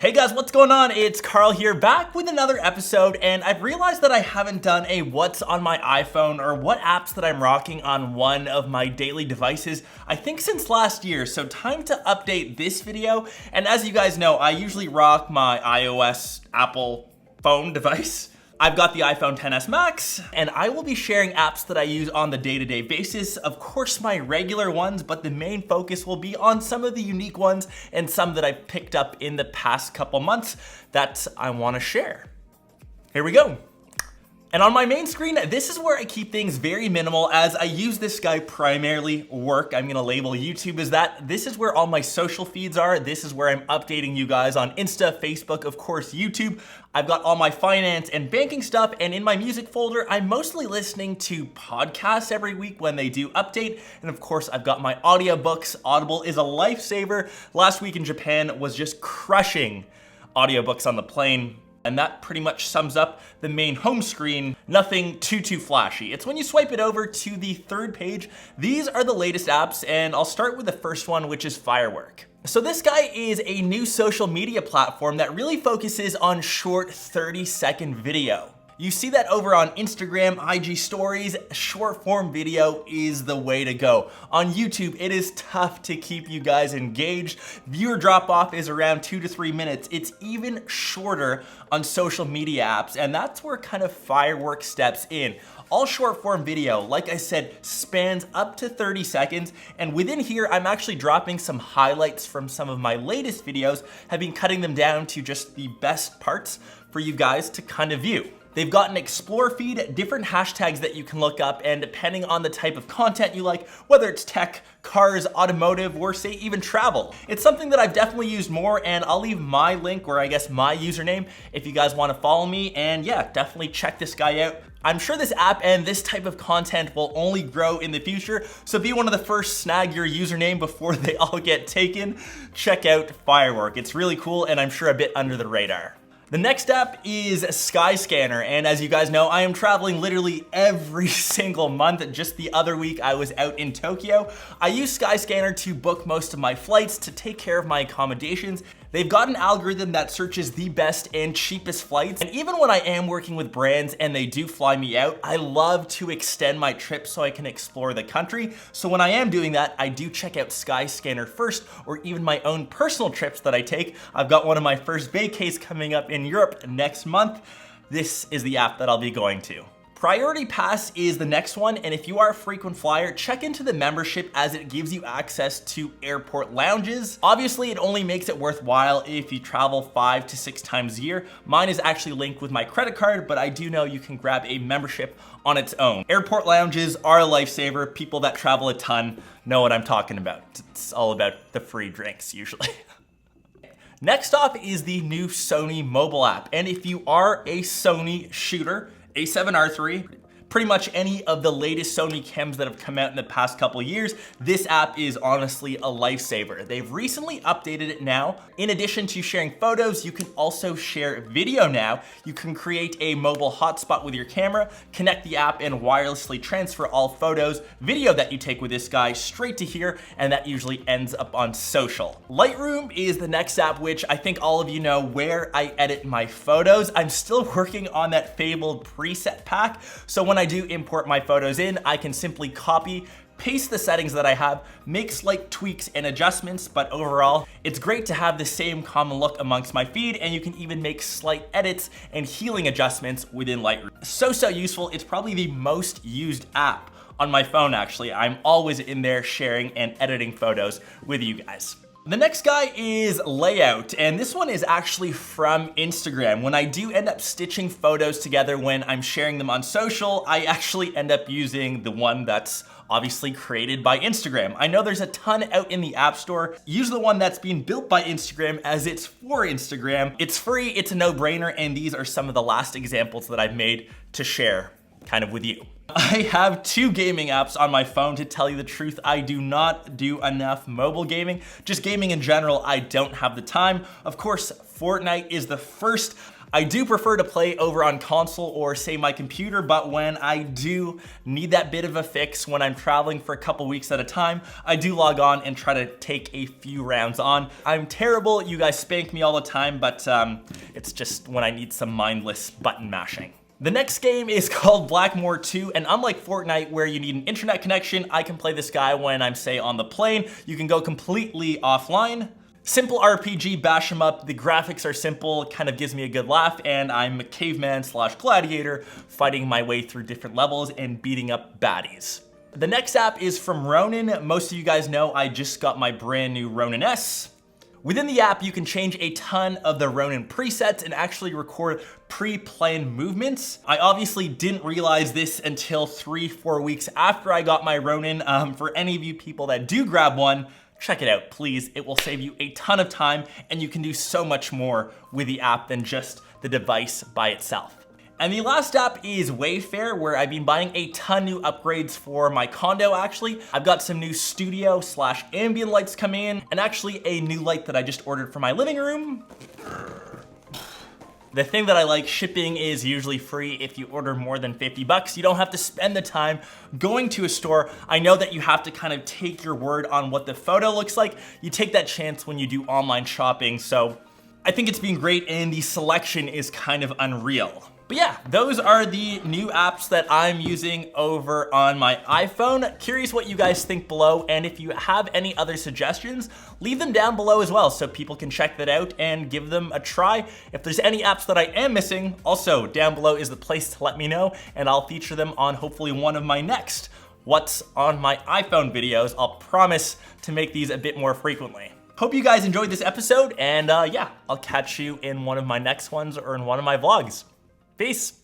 Hey guys, what's going on? It's Karl here, back with another episode, and I've realized that I haven't done a what's on my iPhone or what apps that I'm rocking on one of my daily devices, I think since last year, so time to update this video. And as you guys know, I usually rock my iOS Apple phone device. I've got the iPhone XS Max, and I will be sharing apps that I use on the day-to-day basis. Of course, my regular ones, but the main focus will be on some of the unique ones and some that I've picked up in the past couple months that I want to share. Here we go. And on my main screen, this is where I keep things very minimal as I use this guy primarily work. I'm gonna label YouTube as that. This is where all my social feeds are. This is where I'm updating you guys on Insta, Facebook, of course, YouTube. I've got all my finance and banking stuff, and in my music folder, I'm mostly listening to podcasts every week when they do update. And of course, I've got my audiobooks. Audible is a lifesaver. Last week in Japan was just crushing audiobooks on the plane. And that pretty much sums up the main home screen. Nothing too flashy. It's when you swipe it over to the third page. These are the latest apps, and I'll start with the first one, which is Firework. So this guy is a new social media platform that really focuses on short 30-second video. You see that over on Instagram, IG stories, short form video is the way to go. On YouTube, it is tough to keep you guys engaged. Viewer drop off is around 2 to 3 minutes. It's even shorter on social media apps, and that's where kind of Firework steps in. All short form video, like I said, spans up to 30 seconds. And within here, I'm actually dropping some highlights from some of my latest videos, have been cutting them down to just the best parts for you guys to kind of view. They've got an explore feed, different hashtags that you can look up, and depending on the type of content you like, whether it's tech, cars, automotive, or say even travel. It's something that I've definitely used more, and I'll leave my link, or I guess my username, if you guys want to follow me. And yeah, definitely check this guy out. I'm sure this app and this type of content will only grow in the future, so be one of the first, snag your username before they all get taken. Check out Firework. It's really cool, and I'm sure a bit under the radar. The next app is SkyScanner, and as you guys know, I am traveling literally every single month. Just the other week, I was out in Tokyo. I use SkyScanner to book most of my flights, to take care of my accommodations. They've got an algorithm that searches the best and cheapest flights, and even when I am working with brands and they do fly me out, I love to extend my trip so I can explore the country. So when I am doing that, I do check out SkyScanner first, or even my own personal trips that I take. I've got one of my first vacays coming up in Europe next month. This is the app that I'll be going to. Priority Pass is the next one, and if you are a frequent flyer, check into the membership as it gives you access to airport lounges. Obviously, it only makes it worthwhile if you travel 5 to 6 times a year. Mine is actually linked with my credit card, but I do know you can grab a membership on its own. Airport lounges are a lifesaver. People that travel a ton know what I'm talking about. It's all about the free drinks usually. Next off is the new Sony Mobile app, and if you are a Sony shooter, A7R3, pretty much any of the latest Sony cams that have come out in the past couple of years, this app is honestly a lifesaver. They've recently updated it now. In addition to sharing photos, you can also share video now. You can create a mobile hotspot with your camera, connect the app, and wirelessly transfer all photos, video that you take with this guy straight to here, and that usually ends up on social. Lightroom is the next app, which I think all of you know where I edit my photos. I'm still working on that fabled preset pack, so when I do import my photos in, I can simply copy, paste the settings that I have, make slight tweaks and adjustments, but overall, it's great to have the same common look amongst my feed, and you can even make slight edits and healing adjustments within Lightroom. So useful. It's probably the most used app on my phone, actually. I'm always in there sharing and editing photos with you guys. The next guy is Layout, and this one is actually from Instagram. When I do end up stitching photos together when I'm sharing them on social, I actually end up using the one that's obviously created by Instagram. I know there's a ton out in the App Store. Use the one that's being built by Instagram as it's for Instagram. It's free, it's a no-brainer, and these are some of the last examples that I've made to share kind of with you. I have 2 gaming apps on my phone. To tell you the truth, I do not do enough mobile gaming. Just gaming in general, I don't have the time. Of course, Fortnite is the first. I do prefer to play over on console or say my computer, but when I do need that bit of a fix, when I'm traveling for a couple weeks at a time, I do log on and try to take a few rounds on. I'm terrible, you guys spank me all the time, but it's just when I need some mindless button mashing. The next game is called Blackmore 2, and unlike Fortnite where you need an internet connection, I can play this guy when I'm, say, on the plane. You can go completely offline. Simple RPG, bash 'em up. The graphics are simple, kind of gives me a good laugh, and I'm a caveman / gladiator fighting my way through different levels and beating up baddies. The next app is from Ronan. Most of you guys know I just got my brand new Ronan S. Within the app, you can change a ton of the Ronan presets and actually record pre-planned movements. I obviously didn't realize this until 3-4 weeks after I got my Ronan. For any of you people that do grab one, check it out, please. It will save you a ton of time, and you can do so much more with the app than just the device by itself. And the last app is Wayfair, where I've been buying a ton new upgrades for my condo, actually. I've got some new studio / ambient lights come in, and actually a new light that I just ordered for my living room. The thing that I like, shipping is usually free if you order more than 50 bucks. You don't have to spend the time going to a store. I know that you have to kind of take your word on what the photo looks like. You take that chance when you do online shopping. So I think it's been great, and the selection is kind of unreal. But yeah, those are the new apps that I'm using over on my iPhone. Curious what you guys think below, and if you have any other suggestions, leave them down below as well so people can check that out and give them a try. If there's any apps that I am missing, also down below is the place to let me know, and I'll feature them on hopefully one of my next What's on my iPhone videos. I'll promise to make these a bit more frequently. Hope you guys enjoyed this episode, and yeah, I'll catch you in one of my next ones or in one of my vlogs. Peace.